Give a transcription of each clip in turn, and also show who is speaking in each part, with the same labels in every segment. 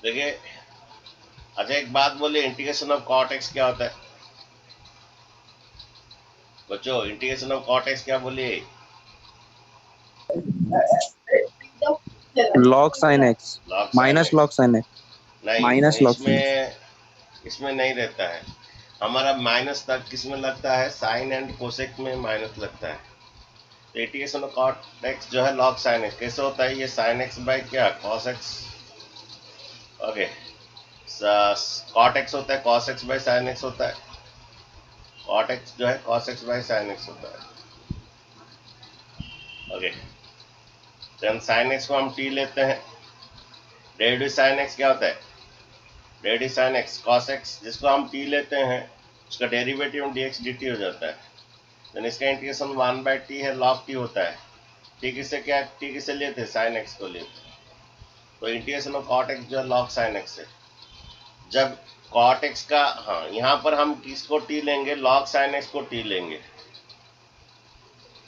Speaker 1: देखिए, अच्छा एक बात बोलिए, इंटीग्रेशन ऑफ कॉट एक्स क्या होता है बच्चों? इंटीग्रेशन ऑफ कॉट एक्स क्या बोलिए?
Speaker 2: Log sine x,
Speaker 1: log sign
Speaker 2: minus
Speaker 1: x.
Speaker 2: Log sine x,
Speaker 1: नहीं,
Speaker 2: माइनस लॉग साइन एक्स।
Speaker 1: इसमें नहीं रहता है। हमारा माइनस तक किस में लगता है? साइन एंड कोसेक में माइनस लगता है। तो इंटीग्रेशन ऑफ कॉट एक्स जो है लॉग साइन एक्स कैसे होता है? ये साइन एक्स बाई क्या, cos x. Okay, cot x होता है cos x by sine x होता है। कॉट एक्स जो है cos x by sine x होता है। ओके, तो साइन एक्स को हम टी लेते हैं। डेरिवेटिव साइन एक्स क्या होता है? Derivative sine x cos x, जिसको हम टी लेते हैं उसका derivative D x d t हो जाता है। देन इसका इंटीग्रेशन 1/t है, लॉग टी होता है। टी किसे क्या, टी किसे लिए थे? साइन एक्स को लिए थे। तो इंटीग्रेशन ऑफ कॉट एक्स जो है लॉग साइन एक्स है। जब कॉट एक्स का, हाँ यहाँ पर हम किसको टी लेंगे? लॉग साइन एक्स को टी लेंगे,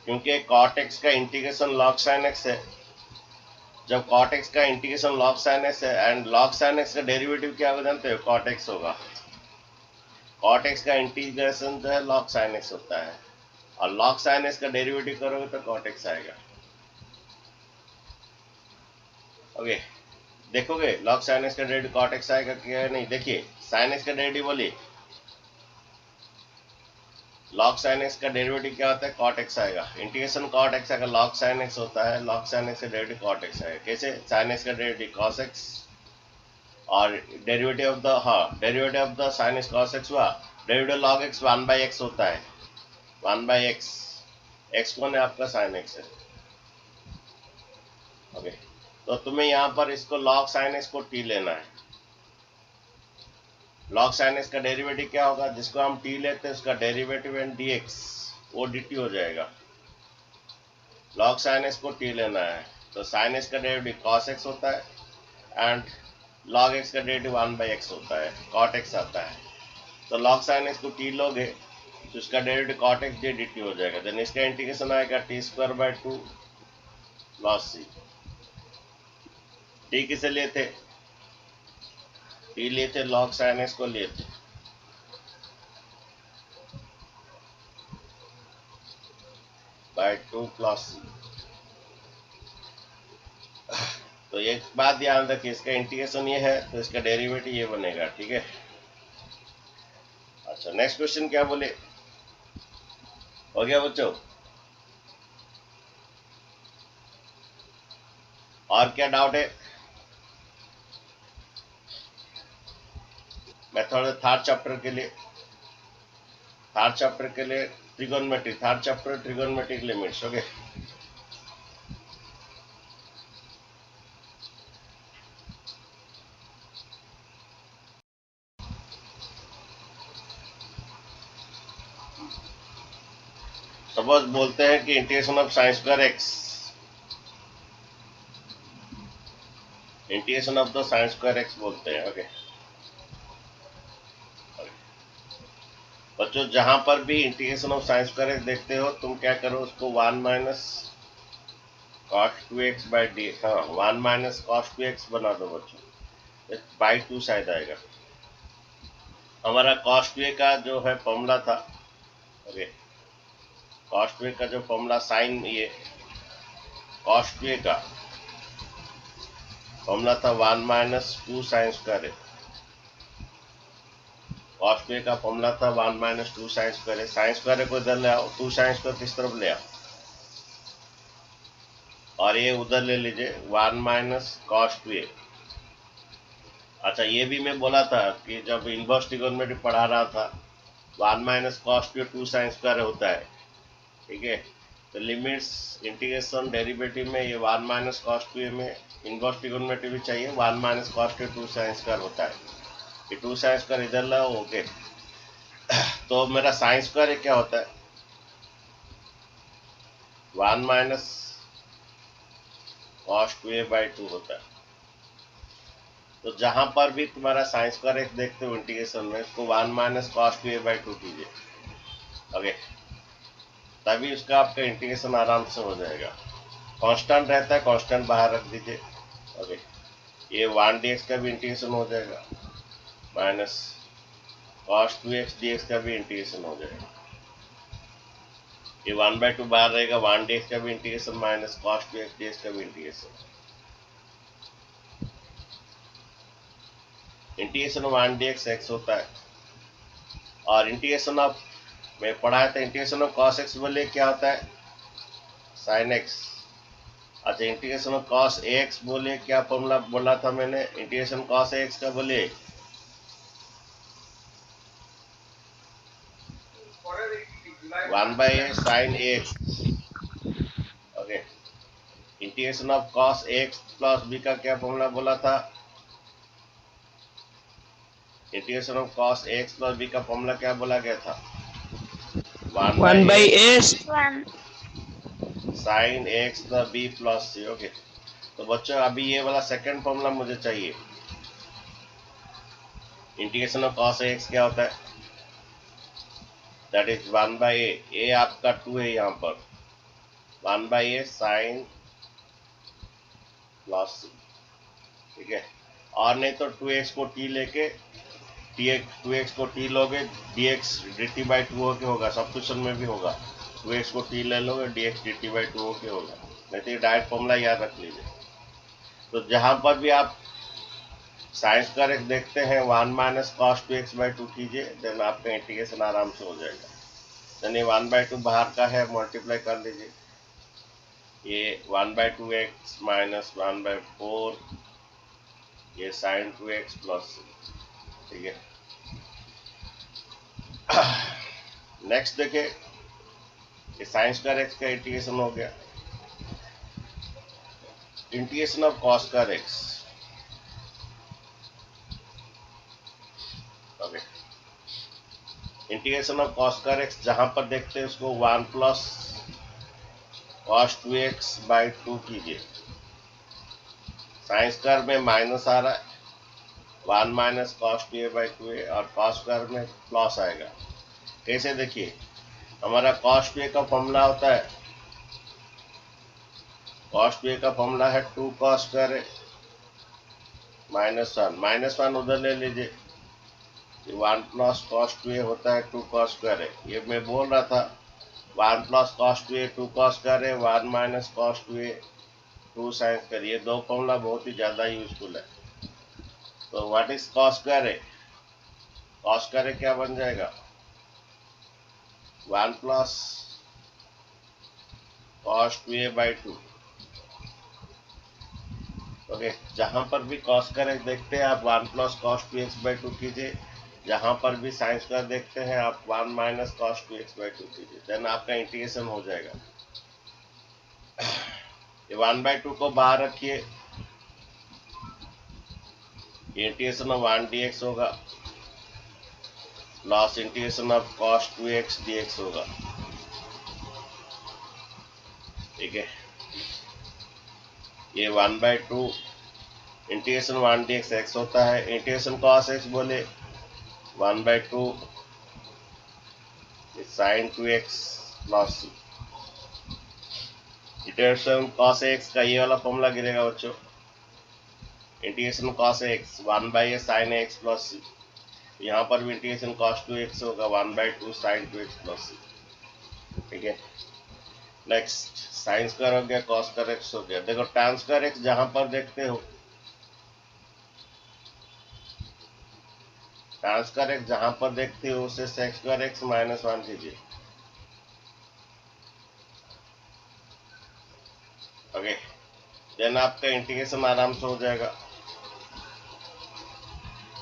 Speaker 1: क्योंकि कॉट एक्स का इंटीग्रेशन लॉग साइन एक्स है। जब कॉट एक्स का इंटीग्रेशन लॉग साइन एक्स है एंड लॉग साइन एक्स का डेरिवेटिव क्या होगा जानते हो? कॉट एक्स होगा। कॉट एक्स का इंटीग्रेशन जो है लॉग साइन एक्स होता है, और लॉग साइन एक्स का डेरिवेटिव करोगे तो कॉट एक्स आएगा। ओके, देखोगे लॉग साइन एक्स का डेरिवेटिव कॉट एक्स आएगा क्या? नहीं, देखिए साइन एक्स का डेरिवेटिव बोलिए। लॉग साइन एक्स का डेरिवेटिव क्या होता है? कॉट एक्स आएगा। इंटीग्रेशन कॉट एक्स अगर लॉग साइन एक्स होता है, लॉग साइन एक्स का डेरिवेटिव कॉट एक्स आएगा। कैसे? साइन एक्स का डेरिवेटिव कॉस एक्स, और डेरिवेटिव ऑफ द, हाँ derivative of the sine x cos x हुआ। डेरिवेटिव लॉग एक्स 1/x होता है, 1/x। एक्स कौन है? आपका साइन एक्स है। ओके, तो तुम्हें यहाँ पर इसको लॉग साइन एक्स को टी लेना है। लॉग साइन एक्स का डेरिवेटिव क्या होगा? जिसको हम टी लेते हैं उसका डेरिवेटिव एंड डी एक्स, वो डी टी हो जाएगा। लॉग साइन एक्स को टी लेना है, तो साइन एक्स का डेरिवेटिव कॉस एक्स होता है एंड लॉग एक्स का डेरिवेटिव 1/x होता है, कॉट एक्स आता है। तो लॉग साइन एक्स को टी लोगे तो इसका derivative cot x d d t हो जाएगा। देन इसका इंटीग्रेशन आएगा t²/2 लॉस सी। टी किसे लिए थे? टी लिए थे लॉग साइन एक्स को लिए थे, बाय 2 प्लस सी। तो एक बात ध्यान रखिए, इसका इंटीग्रेशन ये है तो इसका डेरिवेटिव ये बनेगा, ठीक है। अच्छा, नेक्स्ट क्वेश्चन क्या बोले? हो गया बच्चों? और क्या डाउट है? मैं थोड़ा थर्ड चैप्टर के लिए, trigonometry, third chapter trigonometric limits. Okay, suppose बोलते हैं कि integration of sign square x, integration of the sign square x बोलते हैं। ओके बच्चों, जहां पर भी integration of sign square x देखते हो तुम क्या करो, उसको 1 minus cos 2x by D, हाँ 1 माइनस कॉस 2x बना दो बच्चों, बाई 2 शायद आएगा। हमारा कॉस 2a का जो है फॉर्मूला था, ओके कॉस 2a का जो फॉर्मूला, साइन ये कॉस 2a का फॉर्मूला था 1 minus 2 sign square. Cos 2a का फॉर्मूला था 1 minus 2 sine square. Sine square को इधर ले आओ, 2 साइन स्क्वायर किस तरफ ले आओ, और ये उधर ले लीजिए 1 माइनस कॉस 2a। अच्छा, ये भी मैं बोला था कि जब इनवर्स ट्रिगोनोमेट्री पढ़ा रहा था, 1 माइनस कॉस 2 2 साइन स्क्वायर होता है, ठीक है। तो लिमिट्स इंटीग्रेशन डेरिवेटिव में ये 1 माइनस कॉस 2 में इनवर्स ट्रिगोनोमेट्री भी चाहिए, 1 माइनस कॉस 2 2 साइन स्क्वायर होता है। ये 2 साइन स्क्वायर इधर लाओ, ओके। तो मेरा साइन स्क्वायर क्या होता है? 1 माइनस कॉस 2a/2 होता है। तो जहां पर भी तुम्हारा साइन स्क्वायर एक्स देखते हो इंटीग्रेशन में, उसको 1 माइनस कॉस 2a/2 कीजिए, ओके। तभी उसका आपका इंटीग्रेशन आराम से हो जाएगा। कांस्टेंट रहता है, कांस्टेंट बाहर रख दीजिए, ओके। ये 1 dx का भी इंटीग्रेशन हो जाएगा, माइनस cos 2x dx का भी इंटीग्रेशन हो जाएगा। ये 1/2 बाहर रहेगा, 1 dx का भी integration minus cos 2x dx का भी इंटीग्रेशन। इंटीग्रेशन 1 dx x होता है, और इंटीग्रेशन ऑफ, मैं पढ़ाया था, इंटीग्रेशन ऑफ cos x बोले क्या होता है, sin x। अच्छा, इंटीग्रेशन ऑफ cos ax बोले क्या फॉर्मूला बोला था मैंने, इंटीग्रेशन cos ax का बोले 1/a sin ax। Okay, integration of cos ax plus b का क्या फॉर्मूला बोला था, integration of cos ax plus b का फॉर्मूला क्या बोला गया था,
Speaker 2: 1/a
Speaker 1: sin x plus b plus c। Okay, तो बच्चों अभी ये वाला सेकंड फॉर्मूला मुझे चाहिए। इंटीग्रेशन ऑफ cos ax क्या होता है, दैट इज 1/a, a आपका 2 है यहाँ पर, 1/a sin प्लस c, ठीक है। और नहीं तो 2x को t लेके, 2x को t लोगे, dx dt बाई 2 होके होगा, सब्स्टिट्यूशन में भी होगा, 2x को t ले लोगे, dx dt बाई 2 होके होगा, नहीं तो डायरेक्ट फॉर्मूला याद रख लीजिए। तो जहां पर भी आप साइंस का रेख देखते हैं 1 माइनस cos 2x बाई 2 कीजिए, देन आपका इंटीग्रेशन आराम से हो जाएगा। देन ये 1/2 बाहर का है, मल्टीप्लाई कर लीजिए, ये 1/2x माइनस 1/4, ये sin 2x प्लस, ठीक है। नेक्स्ट देखिए, ये साइंस का रेक्स का इंटीग्रेशन हो गया, इंटीग्रेशन ऑफ cos का रेक्स। ओके, इंटीग्रेशन ऑफ cos का रेक्स जहां पर देखते हैं उसको 1 प्लस cos 2x बाई 2 कीजिए, साइंस स्क्वायर में माइनस आ रहा है, 1 minus cos 2a by 2a, और cos स्क्वायर में प्लस आएगा। कैसे देखिए, हमारा cos 2a का फॉर्मूला होता है, cos 2a का फॉर्मूला है 2 cos स्क्वायर माइनस वन उधर ले लीजिए, 1 प्लस cos 2a होता है 2 cos स्क्वायर, ये मैं बोल रहा था 1 plus cos 2a 2 cos square, 1 minus cos 2a 2 sin square, ये दो फॉर्मूला बहुत ही ज्यादा यूजफुल है। तो what is cos square, cos square क्या बन जाएगा, 1 plus cos 2a by 2। Okay, जहां पर भी cos स्क्वायर देखते हैं आप 1 प्लस cos 2x बाई 2 कीजिए, जहां पर भी sin स्क्वायर देखते हैं आप 1 माइनस cos 2x बाई 2 कीजिए, देन आपका इंटीग्रेशन हो जाएगा। ये 1/2 को बाहर रखिए, इंटीग्रेशन ऑफ 1 dx होगा, plus integration of cos 2x dx होगा, ठीक है। ये 1/2 इंटीग्रेशन 1 dx x होता है, इंटीग्रेशन cos x बोले 1/2 sin 2x plus integration cos x का ये वाला फॉर्मूला गिरेगा बच्चों, integration cos x 1/a sin x plus c, यहाँ पर भी इंटीग्रेशन cos 2x होगा 1/2 sin 2x प्लस c, ठीक है। नेक्स्ट साइन स्क्वायर हो गया, cos स्क्वायर x हो गया। देखो tan स्क्वायर x जहां पर देखते हो, tan स्क्वायर x जहां पर देखते हो उसे sec स्क्वायर x माइनस 1 कीजिए। ओके, देन आपका इंटीग्रेशन आराम से हो जाएगा,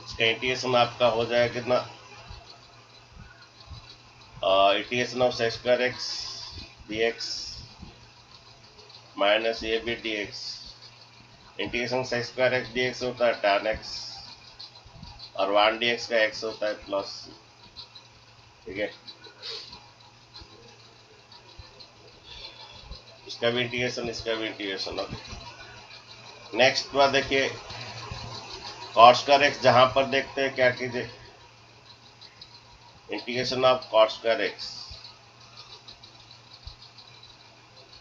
Speaker 1: इसका इंटीग्रेशन आपका हो जाएगा कितना, integration of sec square x dx minus A B dx, integration sec square x dx होता है tan x, और 1 dx का x होता है प्लस, ठीक है। इसका भी इंटीग्रेशन, इसका भी इंटीग्रेशन। ओके, नेक्स्ट बार देखिए, cos स्क्वायर x जहां पर देखते हैं क्या कीजिए, integration of cos square x,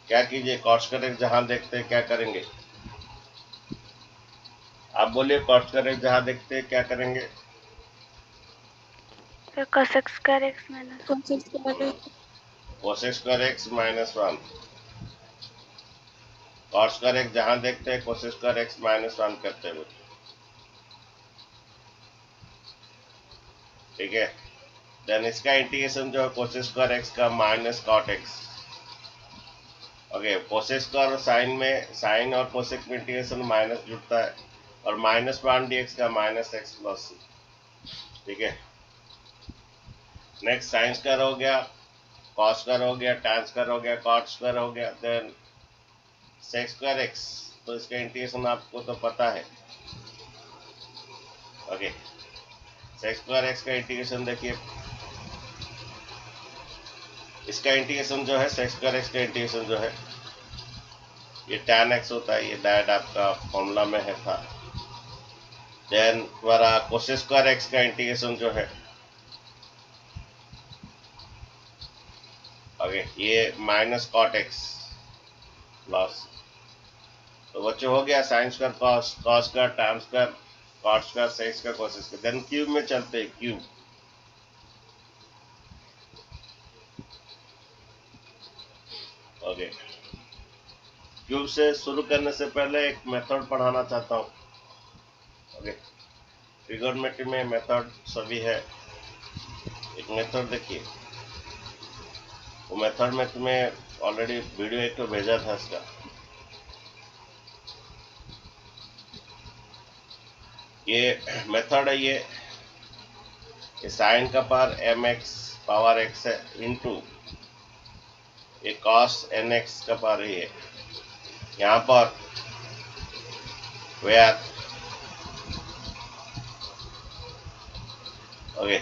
Speaker 1: क्या कीजिए, cos स्क्वायर x जहां देखते हैं क्या करेंगे, आप बोलिए कॉट स्क्वायर एक्स जहाँ देखते हैं क्या करेंगे?
Speaker 3: फिर cos square x minus
Speaker 1: cosec square x -1। Cot square x जहाँ देखते हैं कोसेक स्क्वायर एक्स -1 करते हुए, ठीक है। देन इसका इंटीग्रेशन जो है कोसेक स्क्वायर एक्स का minus cot x. Okay, cosec square sine में, साइन और कोसेक में इंटीग्रेशन माइनस जुड़ता है, और -1 dx का -x प्लस c, ठीक है। नेक्स्ट साइन स्क्वायर हो गया, कॉस स्क्वायर हो गया, टैन स्क्वायर हो गया, कॉट स्क्वायर हो गया, देन सेक स्क्वायर एक्स। तो इसका इंटीग्रेशन आपको तो पता है। ओके, सेक स्क्वायर एक्स का इंटीग्रेशन देखिए, इसका इंटीग्रेशन जो है सेक स्क्वायर एक्स का इंटीग्रेशन जो है ये टैन एक्स होता है, ये डायरेक्ट आपका फॉर्मूला में है था। देन हमारा कोसेक स्क्वायर एक्स का इंटीग्रेशन जो है, ओके, ये माइनस कॉट एक्स प्लस। तो बच्चों हो गया sine square cos, cos square tan square, cot square sec square cosec square. Then cube में चलते हैं, क्यूब। ओके, क्यूब से शुरू करने से पहले एक मेथड पढ़ाना चाहता हूँ। ओके, ट्रिगोनोमेट्री में मेथड सभी है। एक मेथड देखिए, वो मेथड में तुम्हें ऑलरेडी वीडियो एक तो भेजा था इसका। ये मेथड है, ये साइन का पावर mx पावर x है इनटू ये cos nx का पावर ये है। यहाँ पर वेयर ओके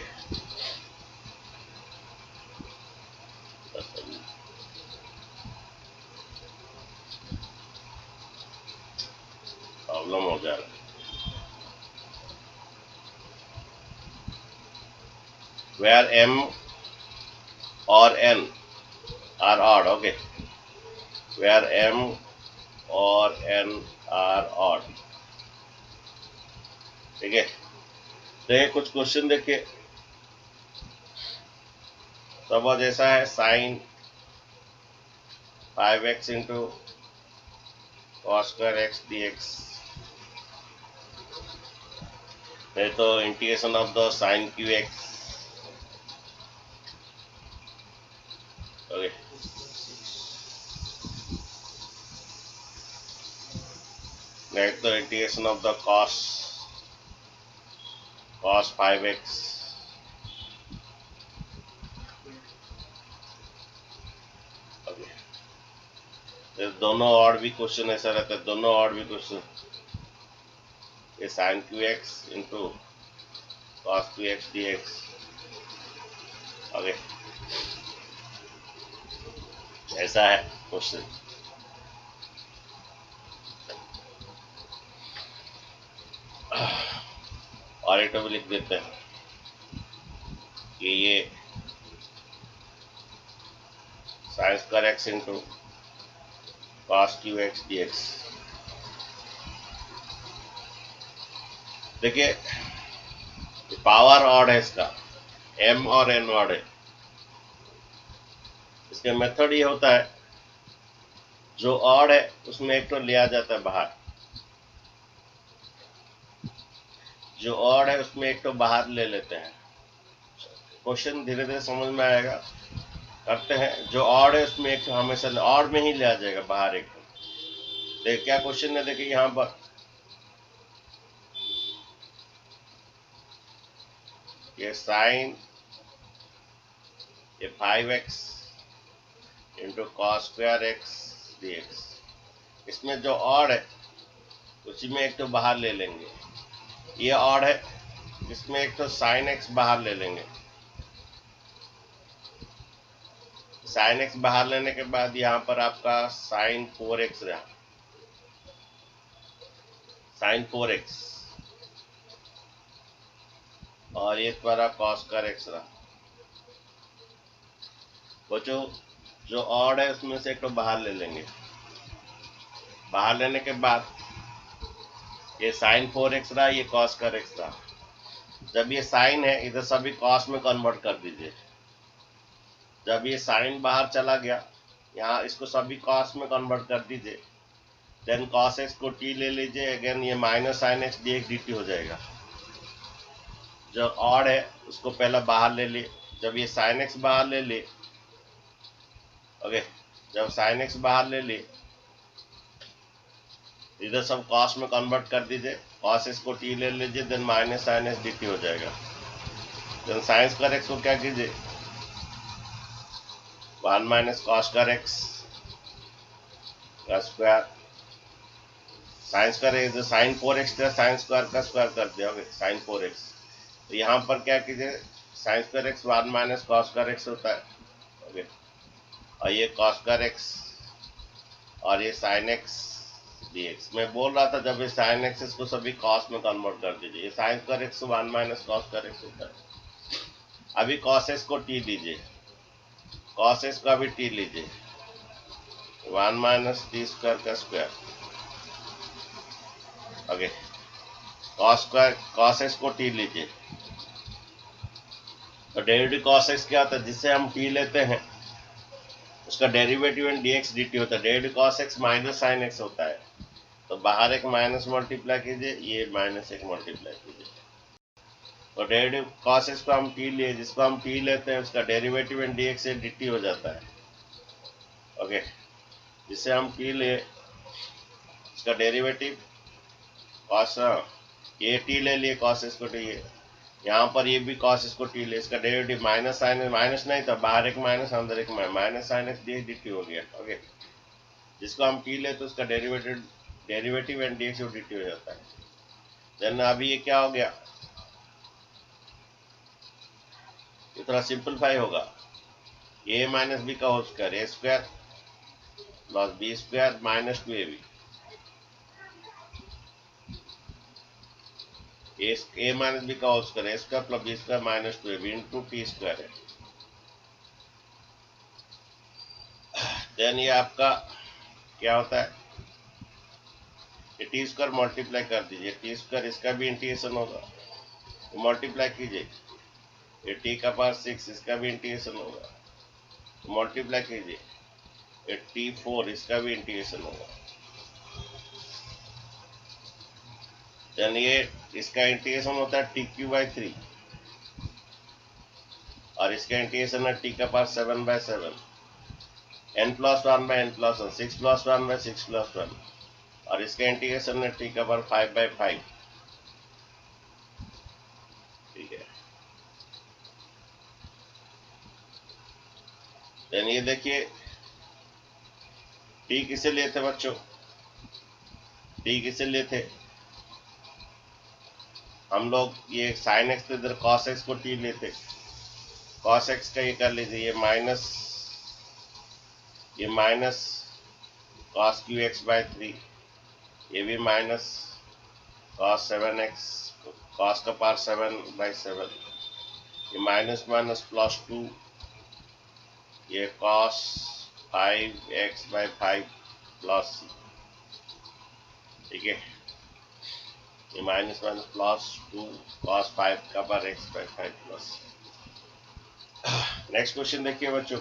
Speaker 1: प्रॉब्लम हो जा रहा है। वेयर m और n are odd, okay, where m और n are odd, ठीक है। तो ये कुछ क्वेश्चन देखिए, सपोज ऐसा है sine 5x into cos square x dx, नहीं तो integration of the sine cube x, okay. नहीं तो integration of the cos 5x, okay. दोनों और भी क्वेश्चन ऐसा रहता है, दोनों और भी क्वेश्चन, ये sine cube x into cos cube x dx, okay, ऐसा है क्वेश्चन। और एक भी लिख देते हैं कि ये sign square x into cos cube x dx। देखिए पावर ऑड है इसका, m और n ऑड है। इसका मेथड ये होता है, जो ऑड है उसमें एक तो लिया जाता है बाहर, जो ऑड है उसमें एक तो बाहर ले लेते हैं। क्वेश्चन धीरे धीरे समझ में आएगा, करते हैं। जो ऑड है उसमें एक तो हमेशा ऑड में ही लिया जाएगा बाहर एक तो। देख क्या क्वेश्चन है, देखिए यहाँ पर ये साइन ये 5x into cos square x dx, इसमें जो ऑड है उसी में एक तो बाहर ले लेंगे। ये ऑड है, इसमें एक तो साइन एक्स बाहर ले लेंगे। साइन एक्स बाहर लेने के बाद यहाँ पर आपका साइन 4x रहा, साइन 4x, और ये तुम्हारा कॉस स्क्वायर एक्स रहा। बच्चों जो ऑड है उसमें से एक तो बाहर ले लेंगे। बाहर लेने के बाद ये साइन 4x रहा, ये कॉस कर x रहा। जब ये साइन है इधर सभी कॉस में कन्वर्ट कर दीजिए। जब ये साइन बाहर चला गया, यहाँ इसको सभी कॉस में कन्वर्ट कर दीजिए। देन कॉस एक्स को टी ले लीजिए, अगेन ये minus sine x d x d t हो जाएगा। जो ऑड है उसको पहले बाहर ले लिए। जब ये साइन एक्स बाहर ले लिए, ओके, जब साइन एक्स बाहर ले लिए इधर सब कॉस में कन्वर्ट कर दीजिए। कॉस एक्स को टी ले लीजिए, then minus sine x d t हो जाएगा। देन साइन स्क्वायर एक्स को क्या कीजिए, 1 माइनस कॉस स्क्वायर एक्स का स्क्वायर। साइन स्क्वायर जो साइन 4x था, साइन स्क्वायर का स्क्वायर कर दिया, ओके, साइन 4x। तो यहाँ पर क्या कीजिए, sign square x 1 minus cos square x होता है, ओके, और ये कॉस स्क्वायर एक्स और ये साइन एक्स dx। मैं बोल रहा था जब ये साइन एक्स इसको सभी कॉस में कन्वर्ट कर दीजिए। ये sign square x 1 minus cos square x होता है। अभी कॉस एक्स को टी लीजिए, कॉस एक्स का भी टी लीजिए, 1 माइनस टी स्क्वायर का स्क्वायर, ओके। कॉस एक्स को टी लीजिए। तो डेरिवेटिव कॉस एक्स क्या होता है, जिससे हम टी लेते हैं उसका डेरिवेटिव एंड dx dt होता है। Derivative cos x minus sine x होता है। तो बाहर एक माइनस मल्टीप्लाई कीजिए, ये माइनस एक मल्टीप्लाई कीजिए। तो डेरिवेटिव कॉस एक्स को हम टी लिए, जिसको हम टी लेते हैं उसका डेरिवेटिव एंड dx से dt हो जाता है, ओके। जिससे हम टी ले उसका डेरिवेटिव कॉस, ये टी ले लिए कॉस एक्स को टी, यहाँ पर ये भी कॉस इसको टी ले, इसका डेरिवेटिव माइनस साइन, माइनस नहीं था, बाहर एक माइनस अंदर एक minus sine x d t हो गया, ओके। जिसको हम टी ले तो उसका derivative and D d t हो जाता है। देन अभी ये क्या हो गया, ये थोड़ा सिंपलीफाई होगा। ए माइनस बी का whole square, a square plus b square minus 2ab, a minus b का whole square, a square plus b square minus 2ab into t square है। देन ये आपका क्या होता है, ये टी स्क्वायर मल्टीप्लाई कर दीजिए, टी स्क्वायर इसका भी इंटीग्रेशन होगा, तो मल्टीप्लाई कीजिए। ये टी का पावर 6 इसका भी इंटीग्रेशन होगा, तो मल्टीप्लाई कीजिए। ये टी 4 इसका भी इंटीग्रेशन होगा। देन ये इसका इंटीग्रेशन होता है टी क्यू बाई 3 और इसका इंटीग्रेशन है टी का power 7/7, n plus 1 by n plus 1, 6 plus 1 by 6 plus 1, और इसका इंटीग्रेशन है टी का पावर 5/5, ठीक है। देन ये देखिए टी किसे लिए थे बच्चों, टी किसे लिए थे हम लोग, ये साइन एक्स तो इधर कॉस एक्स को टी लेते, कॉस एक्स का ये कर लीजिए, ये minus cos cube x by 3, ये भी माइनस कॉस 7x, कॉस का पावर 7/7, ये माइनस माइनस प्लस 2, ये कॉस 5x/5 प्लस, ठीक है, ये माइनस माइनस प्लस 2 कॉस 5 का power x/5 plus. Next question देखिए बच्चों,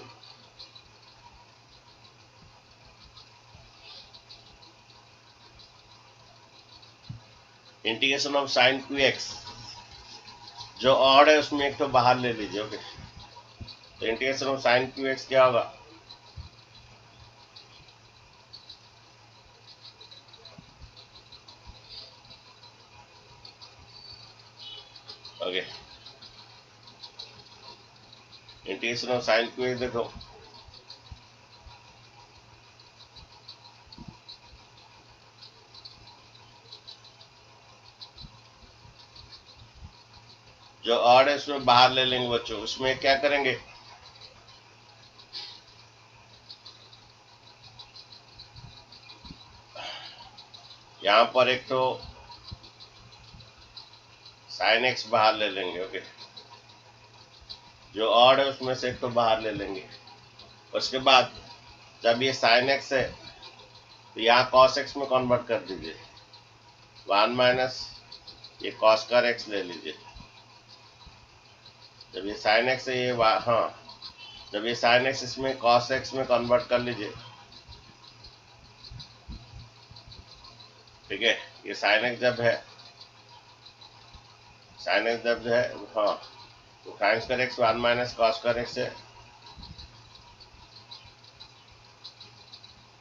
Speaker 1: इंटीग्रेशन ऑफ साइन 2x, जो ऑड है उसमें एक तो बाहर ले लीजिए, ओके। तो इंटीग्रेशन ऑफ साइन 2x क्या होगा, okay. Integration of sign 2x देखो, जो ऑड है उसमें बाहर ले लेंगे बच्चों। उसमें क्या करेंगे, यहाँ पर एक तो साइन एक्स बाहर ले लेंगे, ओके। जो ऑड है उसमें से एक तो बाहर ले लेंगे। उसके बाद जब ये साइन एक्स है तो यहाँ कॉस एक्स में कन्वर्ट कर दीजिए। 1 माइनस ये कॉस कर एक्स ले लीजिए। जब ये साइन एक्स है ये हाँ, जब ये साइन एक्स इसमें कॉस एक्स में कन्वर्ट कर लीजिए, ठीक है। ये साइन एक्स जब है, साइन एक्स जब है हाँ, तो sign square x 1 minus cos square x है।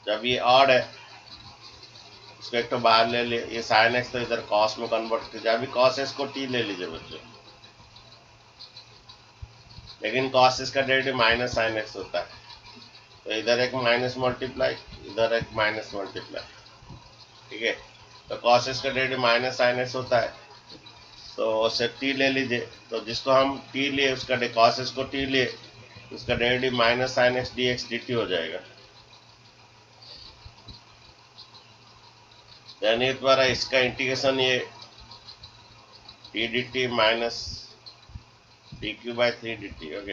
Speaker 1: जब ये ऑड है इसको एक तो बाहर ले लिए, ये साइन एक्स तो इधर कॉस में कन्वर्ट कीजिए। अभी कॉस एक्स को टी ले लीजिए बच्चों, लेकिन कॉस एक्स का डेरिवेटिव माइनस साइन एक्स होता है, तो इधर एक माइनस मल्टीप्लाई, इधर एक माइनस मल्टीप्लाई, ठीक है। तो कॉस एक्स का डेरिवेटिव माइनस साइन एक्स होता है, तो उसे टी ले लीजिए। तो जिसको हम टी लिए उसका कॉस एक्स को टी लिए, उसका derivative minus sine x d x d t हो जाएगा। यानी द्वारा इसका इंटीग्रेशन ये T D T minus D Q by 3 D T, okay.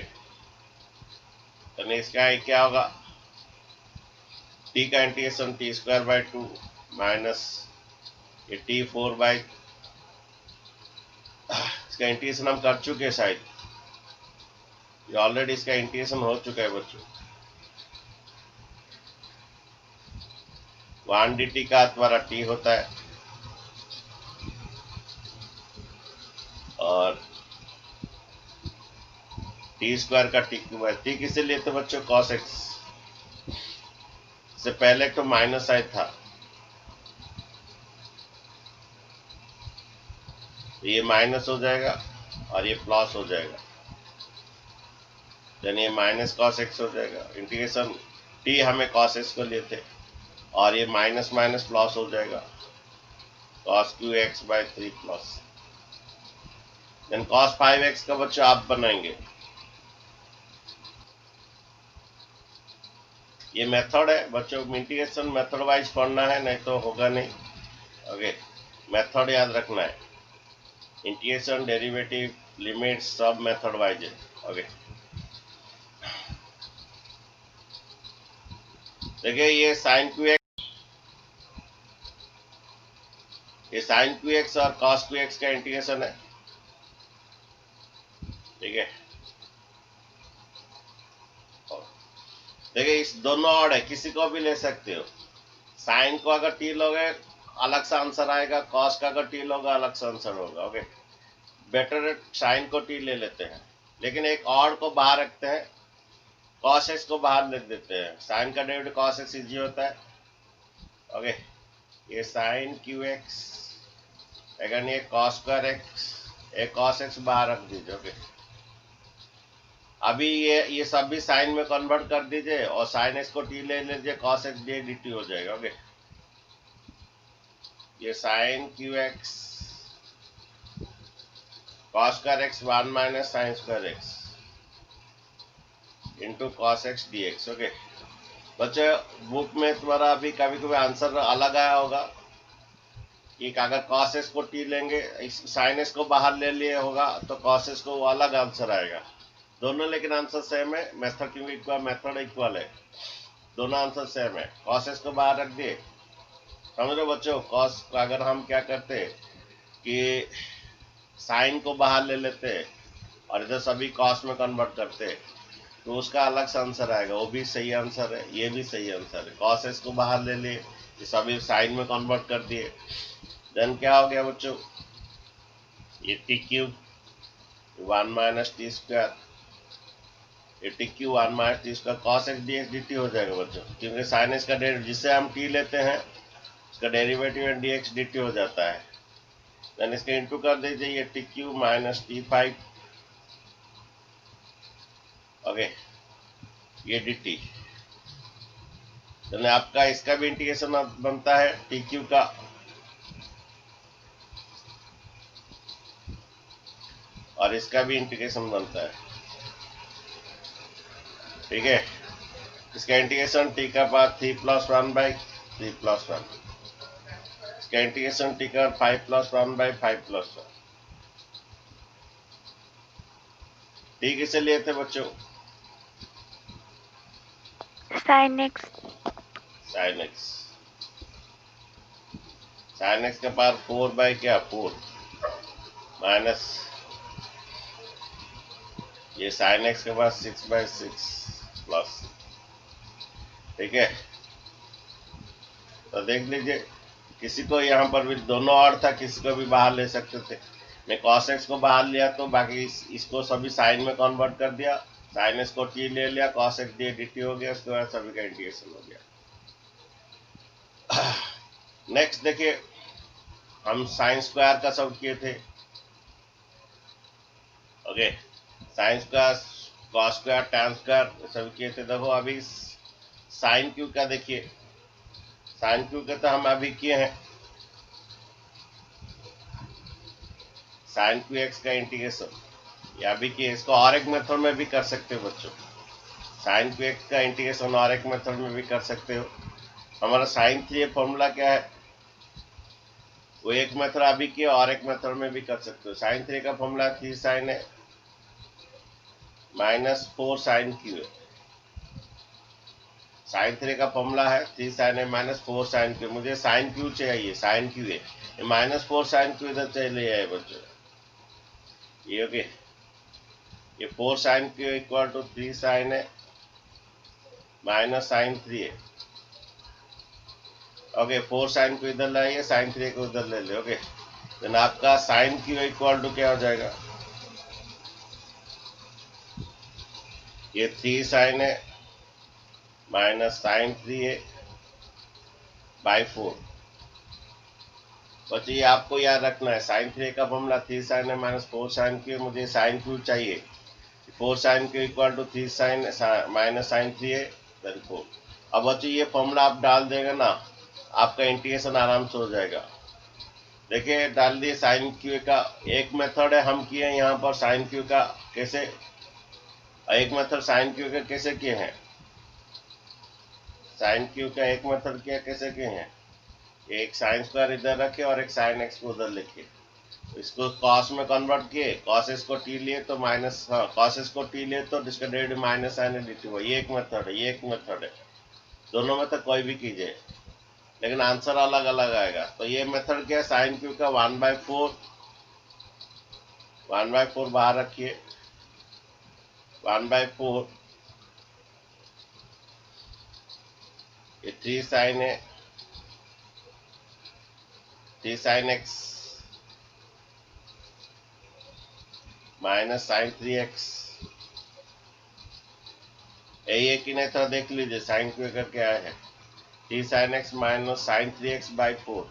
Speaker 1: यानी इसका क्या होगा, टी का integration T square by 2 minus ये टी 4 बाई, इसका इंटीग्रेशन हम कर चुके हैं शायद, ये ऑलरेडी इसका इंटीग्रेशन हो चुका है बच्चों। 1 डी टी का द्वारा टी होता है, और टी स्क्वायर का टी क्यू बाई, टी किसे लिए थे बच्चों, कॉस एक्स। से पहले तो माइनस साइन था, तो ये माइनस हो जाएगा और ये प्लस हो जाएगा, यानी ये माइनस कॉस एक्स हो जाएगा। इंटीग्रेशन टी हमें कॉस एक्स को लिए थे, और ये माइनस माइनस प्लस हो जाएगा, cos cube x by 3 plus then cos 5x का बच्चों आप बनाएंगे। ये मेथड है बच्चों, इंटीग्रेशन मेथड वाइज पढ़ना है, नहीं तो होगा नहीं, ओके। मेथड याद रखना है, इंटीग्रेशन डेरिवेटिव लिमिट सब मेथड वाइज है, ओके। देखिए ये साइन क्यू एक्स, ये साइन क्यू एक्स और कॉस क्यू एक्स का इंटीग्रेशन है, ठीक है। देखिए इस दोनों ऑड है, किसी को भी ले सकते हो। साइन को अगर टी लोगे अलग सा आंसर आएगा, कॉस का अगर टी लोगे अलग सा आंसर होगा, ओके। बेटर साइन को टी ले लेते हैं, लेकिन एक ऑड को बाहर रखते हैं, कॉस एक्स को बाहर लिख देते हैं। साइन का डेरिवेटिव कॉस एक्स इजी होता है, ओके। ये साइन क्यू एक्स, अगर ये कॉस स्क्वायर एक्स, एक कॉस एक्स बाहर रख दीजिए, ओके। अभी ये सब भी साइन में कन्वर्ट कर दीजिए, और साइन एक्स को टी ले लीजिए, cos x d d t हो जाएगा, ओके। ये sine cube x cos square x 1 minus sine square x into cos x d x, okay. बच्चे बुक में तुम्हारा अभी कभी कभी आंसर अलग आया होगा, कि अगर कॉस एक्स को टी लेंगे, साइन एक्स को बाहर ले लिए होगा, तो कॉस एक्स को वो अलग आंसर आएगा। दोनों लेकिन आंसर सेम है, मेथड क्योंकि इक्वल, मेथड इक्वल है, दोनों आंसर सेम है। कॉस एक्स को बाहर रख दिए, समझ लो बच्चों। कॉस को अगर हम क्या करते कि साइन को बाहर ले लेते और इधर सभी कॉस में कन्वर्ट करते, तो उसका अलग सा आंसर आएगा, वो भी सही आंसर है, ये भी सही आंसर है। कॉस एक्स को बाहर ले लिए, ये सभी साइन में कन्वर्ट कर दिए, देन क्या हो गया बच्चों, ये t cube 1 minus t square, ये t cube 1 minus t square cos x d x d t हो जाएगा बच्चों, क्योंकि साइन एक्स का डेरिवेटिव जिसे हम टी लेते हैं उसका derivative D x d t हो जाता है। देन इसके इंटू कर दीजिए, ये t Q minus T 5, okay, ये डी टी। तो आपका इसका भी इंटीग्रेशन बनता है टी क्यू का, और इसका भी इंटीग्रेशन बनता है, ठीक है। इसका इंटीग्रेशन टी का पावर 3 प्लस 1 बाई 3 प्लस 1, इसका इंटीग्रेशन टी का 5 प्लस 1 बाई 5 प्लस 1। टी किसे लिए थे बच्चों,
Speaker 3: sine x.
Speaker 1: Sine x, sine x का पावर 4 बाई क्या 4 माइनस ये साइन एक्स के पास 6/6 प्लस। ठीक है, तो देख लीजिए किसी को यहाँ पर भी दोनों और था, किसी को भी बाहर ले सकते थे। मैं cos x को बाहर लिया तो बाकी इसको सभी साइन में कन्वर्ट कर दिया, साइन एक्स को t ले लिया, cos x dt हो गया, उसके बाद सभी का इंटीग्रेशन हो गया। नेक्स्ट देखिए, हम साइन स्क्वायर का सब किए थे। Okay, sign square, cos square, tan square सब किए थे। देखो अभी साइन क्यू का देखिए, साइन क्यू का तो हम अभी किए हैं, साइन क्यू एक्स का इंटीग्रेशन या भी किए। इसको और एक मेथड में भी कर सकते हो बच्चों, साइन क्यू एक्स का इंटीग्रेशन और एक मेथड में भी कर सकते हो। हमारा साइन थ्री फॉर्मूला क्या है, वो एक मेथड अभी किए और एक मेथड में भी कर सकते हो। साइन थ्री का फॉर्मूला 3 साइन है माइनस 4 साइन क्यू है। साइन थ्री का फॉर्मूला है 3 साइन है माइनस 4 साइन क्यू। मुझे साइन क्यू चाहिए, साइन क्यू है, माइनस 4 साइन क्यू इधर चले आए बच्चों। ये ओके, ये 4 sine cube equal to 3 sine है माइनस साइन 3 है। ओके, 4 साइन को इधर लाइए, साइन 3 को उधर ले ले। ओके, देन आपका साइन क्यू इक्वल टू क्या हो जाएगा, ये 3 साइन है माइनस साइन 3 है बाई 4। बच्चे ये आपको याद रखना है, साइन 3 का फॉर्मूला 3 साइन है माइनस 4 साइन क्यू। मुझे साइन क्यू चाहिए, 4 sine cube equal to 3 sine minus sine 3 है देन 4। अब बच्चे ये फॉर्मूला आप डाल देगा ना, आपका इंटीग्रेशन आराम से हो जाएगा। देखिए डाल दिए साइन क्यू का। एक मेथड है हम किए यहाँ पर साइन क्यू का कैसे, एक मेथड साइन क्यू का कैसे किए हैं, साइन क्यू का एक मेथड किया कैसे किए हैं, एक साइन स्क्वायर इधर रखे और एक साइन एक्स को उधर लिखे, इसको कॉस में कन्वर्ट किए, कॉस एस को टी लिए तो माइनस, हाँ कॉस एस को टी लिए तो जिसका derivative minus sine d t हुआ। ये एक मेथड है, ये एक मेथड है, दोनों में तो कोई भी कीजिए लेकिन आंसर अलग अलग आएगा। तो ये मेथड क्या है, साइन क्यू का 1/4 बाहर रखिए, 1/4 ये 3 साइन है, 3 sine x minus sine 3x। यही एक ही नहीं था, देख लीजिए साइन क्यू करके आए हैं 3 sine x minus sine 3x by 4।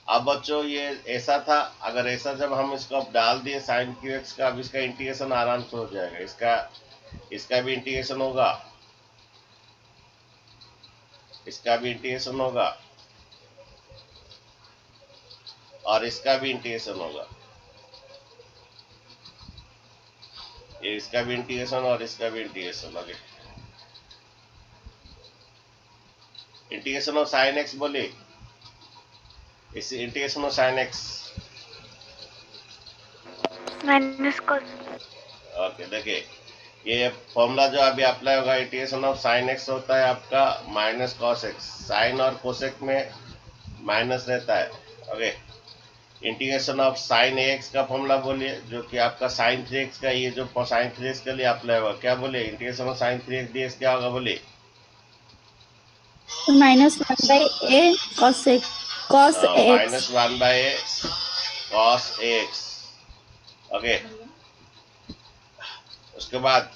Speaker 1: अब बच्चों ये ऐसा था, अगर ऐसा जब हम इसको अब डाल दिए साइन क्यू एक्स का, अब इसका इंटीग्रेशन आराम से हो जाएगा, इसका भी इंटीग्रेशन होगा, इसका भी इंटीग्रेशन होगा और इसका भी इंटीग्रेशन होगा, ये इसका भी इंटीग्रेशन और इसका भी integration. Okay, integration of sine x बोले, इस integration of sine x
Speaker 3: minus cos।
Speaker 1: Okay देखिए ये फॉर्मूला जो अभी अप्लाई होगा, इंटीग्रेशन ऑफ साइन एक्स होता है आपका माइनस कॉस एक्स। साइन और कोसेक में माइनस रहता है। Okay, integration of sine x का फॉर्मूला बोलिए, जो कि आपका साइन 3x का, ये जो साइन 3x के लिए अप्लाई होगा, क्या बोले, integration of sign 3x dx क्या होगा बोले,
Speaker 4: -1/a cos x
Speaker 1: minus 1/a cos x। Okay, उसके बाद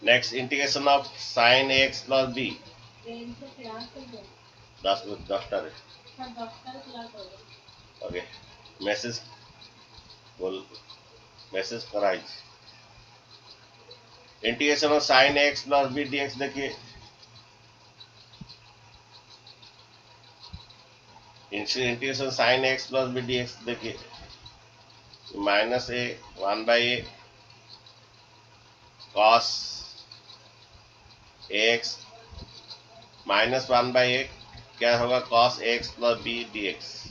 Speaker 1: next integration of sine x plus b, 10 okay, message बोल, मैसेज कराइए। Integration of sine x plus b d x, देखिए integration sine x plus b d x, देखिए minus a 1/a cos x minus 1/a क्या होगा, cos x plus b d x.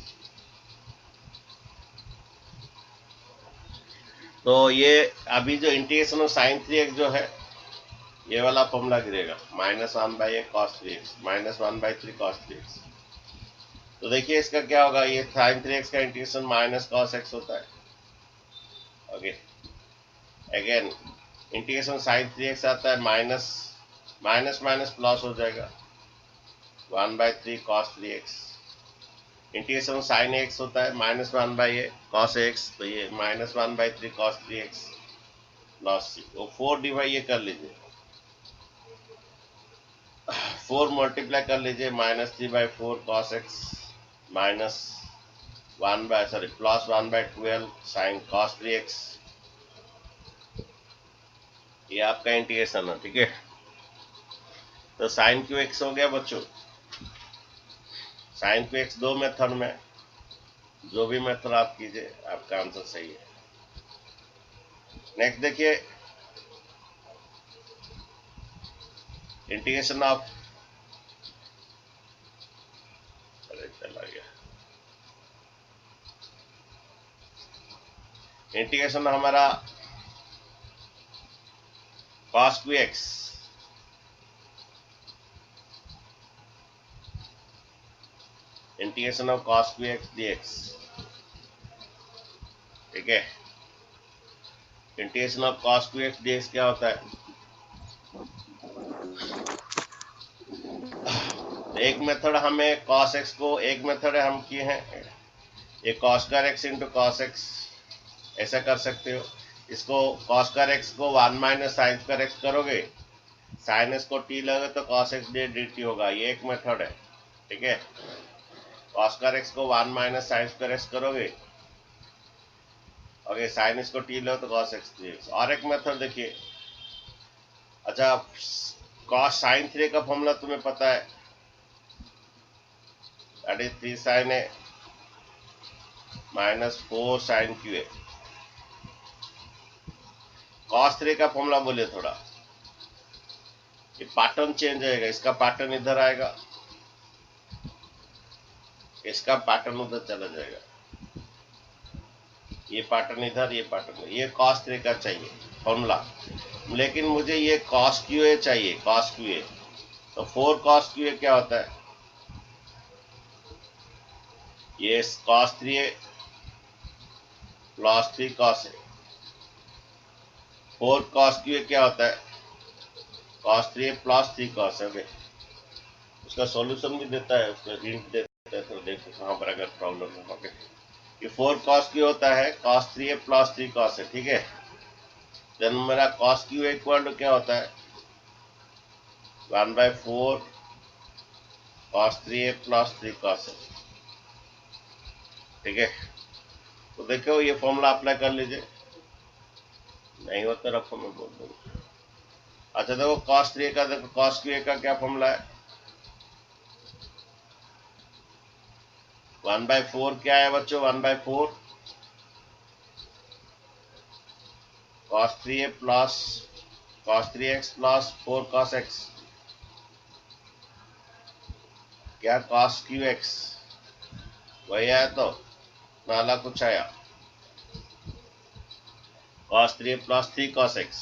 Speaker 1: तो ये अभी जो इंटीग्रेशन ऑफ साइन 3x जो है, ये वाला फॉर्मूला गिरेगा, -1/a cos 3x, -1/3 cos 3x। तो देखिए इसका क्या होगा, ये sin 3x का इंटीग्रेशन माइनस cos x होता है। Okay, again integration sin 3x आता है, माइनस माइनस प्लस हो जाएगा 1/3 cos 3x। Integration sin x होता है -1/a cos x, तो ये -1/3 cos 3x प्लस वो 4 डिवाइड ये कर लीजिए, 4 मल्टीप्लाई कर लीजिए, -3/4 cos x minus plus 1/12 sin cos 3x। ये आपका इंटीग्रेशन है, ठीक है। तो sin qx हो गया बच्चों। sin qx दो मेथड में, जो भी मेथड आप कीजिए आपका आंसर सही है। नेक्स्ट देखिए, इंटीग्रेशन ऑफ, अरे चला गया, इंटीग्रेशन हमारा cos qx, integration of cos qx dx, ठीक है। Integration of cos qx dx क्या होता है, एक मेथड हमें cos x को, एक मेथड हम किए हैं ये cos x into cos x, ऐसा कर सकते हो। इसको cos x को 1 माइनस sin x करोगे, sin x को t लोगे तो cos x dt होगा, ये एक मेथड है, ठीक है। cos x को 1 माइनस sin x करोगे, ओके, sin x को t लो तो cos x dx। और एक मेथड देखिए, अच्छा cos sin 3 का फॉर्मूला तुम्हें पता है, that is 3 sin a minus 4 sin qa। cos 3 का फॉर्मूला बोले थोड़ा, ये पैटर्न चेंज होएगा, इसका पैटर्न इधर आएगा, इसका पैटर्न उधर चला जाएगा, ये पैटर्न इधर, ये पैटर्न, ये cos 3 का चाहिए फॉर्मूला, लेकिन मुझे ये cos qa चाहिए, cos qa। तो 4 cos qa क्या होता है, ये cos 3a plus 3 cos a। 4 cos qa क्या होता है, cos 3a plus 3 cos a। उसका सॉल्यूशन भी देता है, उसका हिंट देता है, तो देखो कहाँ पर अगर प्रॉब्लम है। ओके, ये 4 cos q होता है cos 3a plus 3 cos a, ठीक है। देन मेरा cos q इक्वल टू क्या होता है, 1/4 cos 3a plus 3 cos a, ठीक है। तो देखो ये फॉर्मूला अप्लाई कर लीजिए, नहीं हो तो रखो, मैं बोल दूंगा। अच्छा देखो cos 3a का, देखो cos qa का क्या फॉर्मूला है, 1/4 क्या है बच्चों, 1/4 cos 3a plus cos 3x plus 4 cos x, क्या cos qx वही आया, तो नाला कुछ आया, cos 3a plus 3 cos x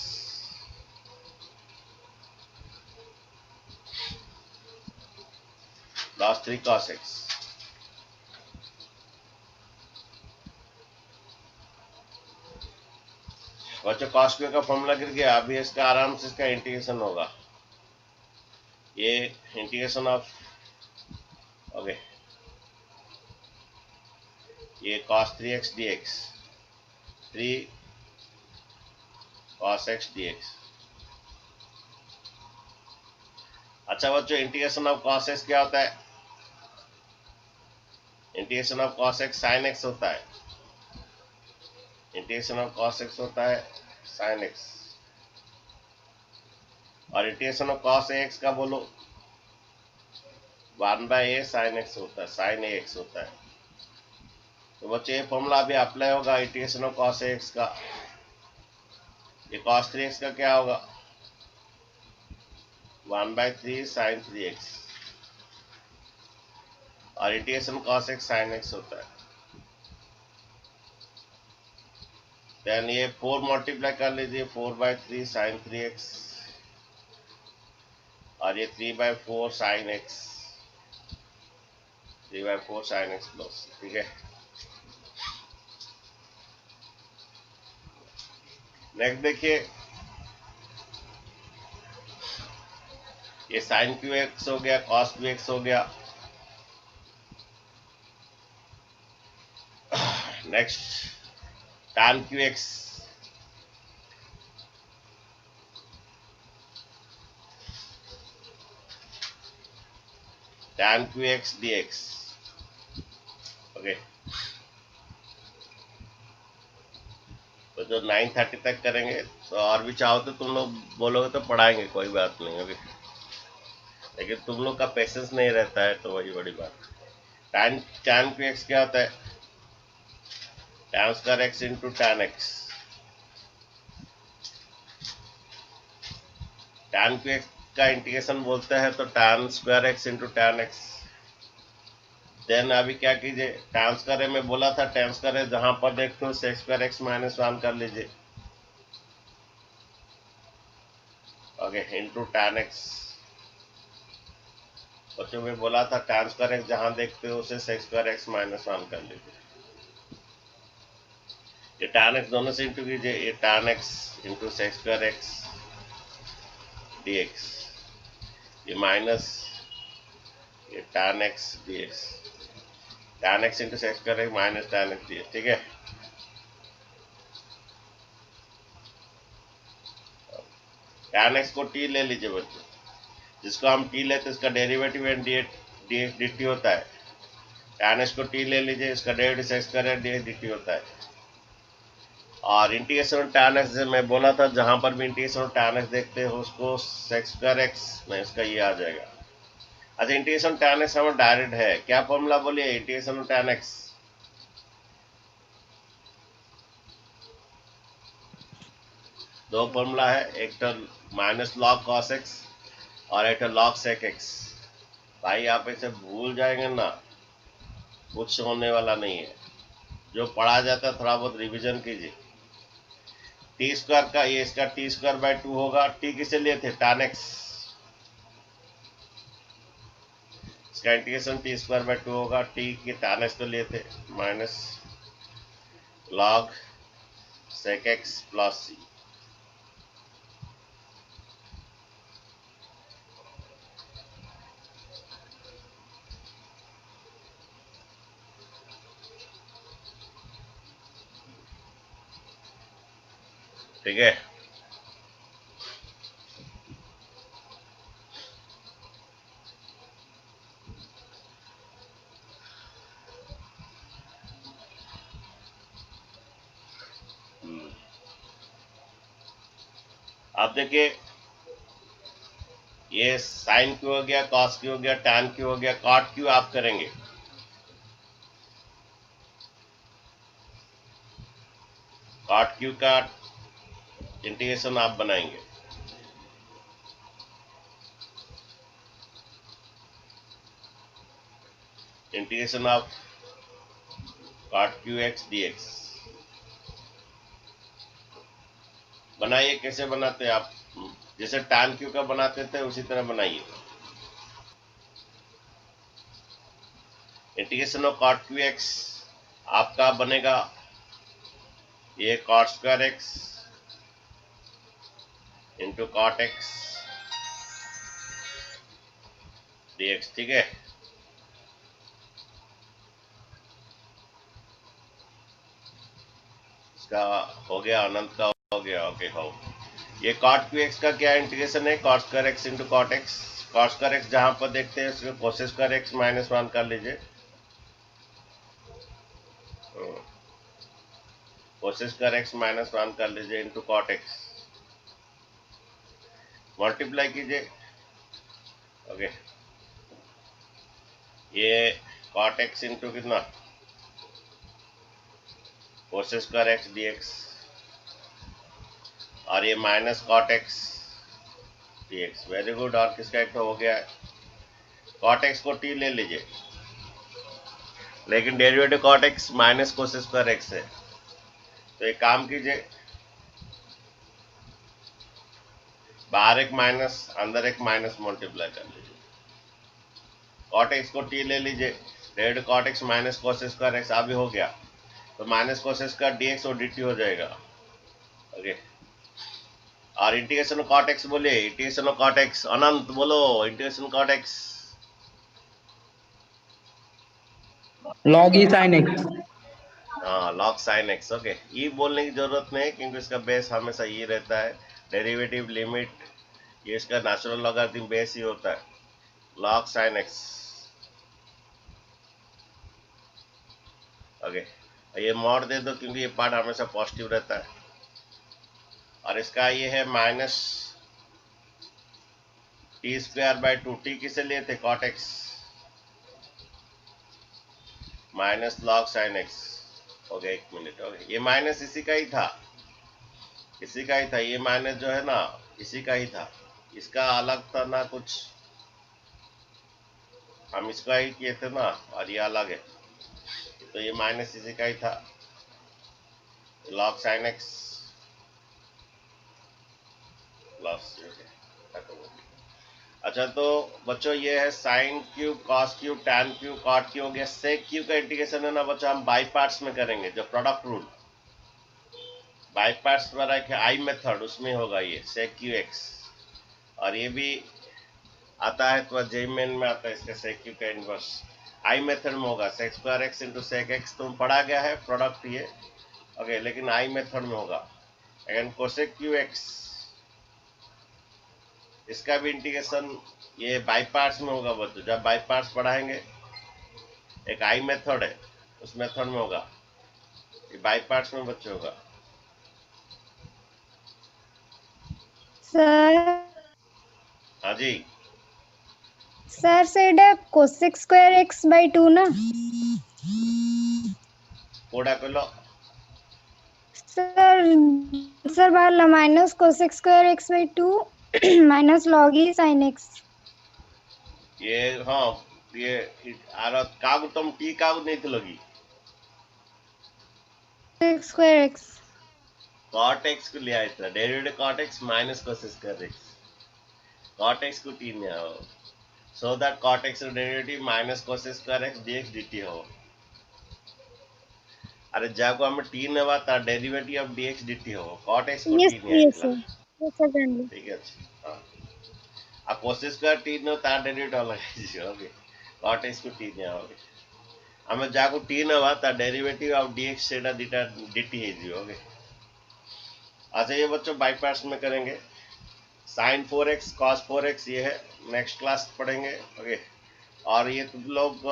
Speaker 1: plus 3 cos x। बच्चों cos q का फॉर्मूला गिर गया, अभी इसका आराम से इसका इंटीग्रेशन होगा, ये इंटीग्रेशन ऑफ, ओके, ये cos 3x dx, 3 cos x dx। अच्छा बच्चों, इंटीग्रेशन ऑफ cos x क्या होता है, integration of cos x sin x होता है, इंटीग्रेशन ऑफ cos x होता है sin x, और इंटीग्रेशन ऑफ cos ax का बोलो 1/a sin x होता है, sin ax होता है। तो बच्चे ये फॉर्मूला अभी अप्लाई होगा इंटीग्रेशन ऑफ cos ax का, ये cos 3x का क्या होगा, 1/3 sin 3x, और integration cos x sin x होता है। देन ये 4 मल्टीप्लाई कर लीजिए, 4/3 sin 3x और ये 3/4 sine x, 3/4 sign x plus, ठीक है। नेक्स्ट देखिए, ये साइन क्यू एक्स हो गया, कॉस क्यू एक्स हो गया। Next tan cube x, tan cube x d x, okay. तो जो 9:30 तक करेंगे, तो और भी चाहो तो तुम लोग बोलोगे तो पढ़ाएंगे, कोई बात नहीं, ओके। लेकिन तुम लोग का पेशेंस नहीं रहता है, तो वही बड़ी बात। tan क्यू एक्स क्या होता है? tan square x into tan x. tan cube x का इंटीग्रेशन बोलते हैं तो tan square x into tan x. Then अभी क्या कीजिए, tan स्क्वायर में बोला था, tan स्क्वायर जहां पर देखते हो sec स्क्वायर एक्स माइनस 1 कर लीजिए, ओके, इंटू tan एक्स। बच्चों में बोला था tan स्क्वायर एक्स जहां देखते हो उसे sec स्क्वायर एक्स माइनस 1 कर लीजिए। ये tan एक्स दोनों से इंटू कीजिए, ये tan x into sec square x dx, ये माइनस ये tan x dx, tan x into sec square x minus tan x dx, ठीक है। tan एक्स को t ले लीजिए बच्चों, जिसको हम t लेते इसका डेरिवेटिव एंड dx dt होता है। tan एक्स को t ले लीजिए, इसका derivative sec square dx dt होता है। और इंटीग्रेशन tan एक्स मैं बोला था, जहां पर भी इंटीग्रेशन tan एक्स देखते हो उसको sec स्क्वायर एक्स में इसका ये आ जाएगा। अच्छा, इंटीग्रेशन tan एक्स हमारा डायरेक्ट है, क्या फॉर्मूला बोलिए इंटीग्रेशन tan एक्स? दो फॉर्मूला है, एक तो माइनस log cos x और एक तो log sec x। भाई आप इसे भूल जाएंगे ना, कुछ होने वाला नहीं है। जो पढ़ा जाता है थोड़ा बहुत रिवीजन कीजिए। टी स्क्वायर का ये इसका टी स्क्वायर बाय 2 होगा। टी किसे लिए थे? tan x, इसका इंटीग्रेशन टी स्क्वायर बाय 2 होगा। टी के tan x को लिए थे minus log sec x plus c, ठीक है। अब देखिए, ये साइन क्यू हो गया, कॉस क्यू हो गया, टैन क्यू हो गया, कॉट क्यू आप करेंगे। कॉट क्यू का इंटीग्रेशन आप बनाएंगे, integration of cot cube x d x. बनाइए, कैसे बनाते हैं आप? जैसे टैन क्यू का बनाते थे उसी तरह बनाइए। Integration of cot cube x आपका बनेगा ये cot square x into cot x d x, ठीक है। इसका हो गया, अनंत का हो गया, ओके हो। ये कॉट क्यू एक्स का क्या इंटीग्रेशन है? Cot square x into cot x. Cot square x जहां पर देखते हैं उसको कोसेक स्क्वायर एक्स माइनस 1 कर लीजिए, कोसेक स्क्वायर एक्स माइनस 1 कर लीजिए इंटू कॉट एक्स, मल्टीप्लाई कीजिए, ओके। ये कॉट एक्स इंटू कितना? Cosec square x d x, और ये minus cot x d x, very good. और किसका एक तो हो गया है, कॉट एक्स को टी ले लीजिए, लेकिन derivative cot x minus cosec square x है। तो एक काम कीजिए, बाहर एक माइनस अंदर एक माइनस मल्टीप्लाई कर लीजिए। कॉट एक्स को टी ले लीजिए, derivative cot x minus cos square x अभी हो गया, तो minus cos square d x और डी टी हो जाएगा। ओके, और इंटीग्रेशन ऑफ कॉट एक्स बोलिए, इंटीग्रेशन ऑफ कॉट एक्स अनंत बोलो, integration cot x
Speaker 2: log e sin x।
Speaker 1: हाँ log sine x. Okay, e बोलने की जरूरत नहीं क्योंकि इसका बेस हमेशा ये रहता है, डेरिवेटिव लिमिट ये इसका नेचुरल लॉगरिथम बेस ही होता है, लॉग साइन एक्स। ओके, ये मॉड दे दो क्योंकि ये पार्ट हमेशा पॉजिटिव रहता है, और इसका ये है minus t square by 2, t किसे लिए थे cot x minus log sine x. हो गया, एक मिनट। ओके, ये माइनस इसी का ही था, इसी का ही था, ये माइनस जो है ना इसी का ही था, इसका अलग था ना कुछ, हम इसका ही किए थे ना, और ये अलग है, तो ये माइनस इसी का ही था, लॉग साइन एक्स प्लस। अच्छा, तो बच्चों ये है sine cube, cos cube, tan cube, cot cube हो गया। सेक क्यूब का इंटीग्रेशन है ना बच्चों हम बाई पार्ट्स में करेंगे, जो प्रोडक्ट रूल बाई पार्ट्स द्वारा आई मेथड उसमें होगा ये सेक क्यू एक्स, और ये भी आता है तो जे मेन में आता है इसका सेक क्यू का इनवर्स आई मेथड में होगा, sec square x into sec x तुम पढ़ा गया है प्रोडक्ट ये। ओके, लेकिन आई मेथड में होगा। अगेन कोसेक क्यू एक्स, इसका भी इंटीग्रेशन ये बाई पार्ट्स में होगा बच्चों, जब बाई पार्ट्स पढ़ाएंगे एक आई मेथड है उस मेथड में होगा, ये बाई पार्ट्स में बच्चों होगा।
Speaker 4: सर
Speaker 1: हाँ जी,
Speaker 4: sir said cosec square x by 2 ना
Speaker 1: कोड़ा कर लो।
Speaker 4: सर सर बाहर minus cosec square x by 2 minus log e sin x।
Speaker 1: ये हाँ, ये कागु तुम टी कागु नहीं थी लगी
Speaker 4: cosec square x
Speaker 1: cot x को ले आया था, derivative cot x minus cos square x, cot x को टी में आओ, so that cot x derivative minus cos square x dx dt हो। अरे जब हम टी ने बात डेरिवेटिव ऑफ डीएक्स डीटी हो, कॉट एक्स को टी में
Speaker 4: yes
Speaker 1: आया
Speaker 4: sir
Speaker 1: ठीक है। हाँ, अब कोस स्क्वायर टी ने तार डेरिवेटिव अलग ओके, कॉट एक्स को टी में आओगे, हमें जाको टी ने बात डेरिवेटिव ऑफ डीएक्स सेटा डीटा डीटी है जी। ओके, अच्छा ये बच्चों बाई पार्ट्स में करेंगे, साइन 4x कॉस 4x ये है, नेक्स्ट क्लास पढ़ेंगे। ओके, और ये तुम लोग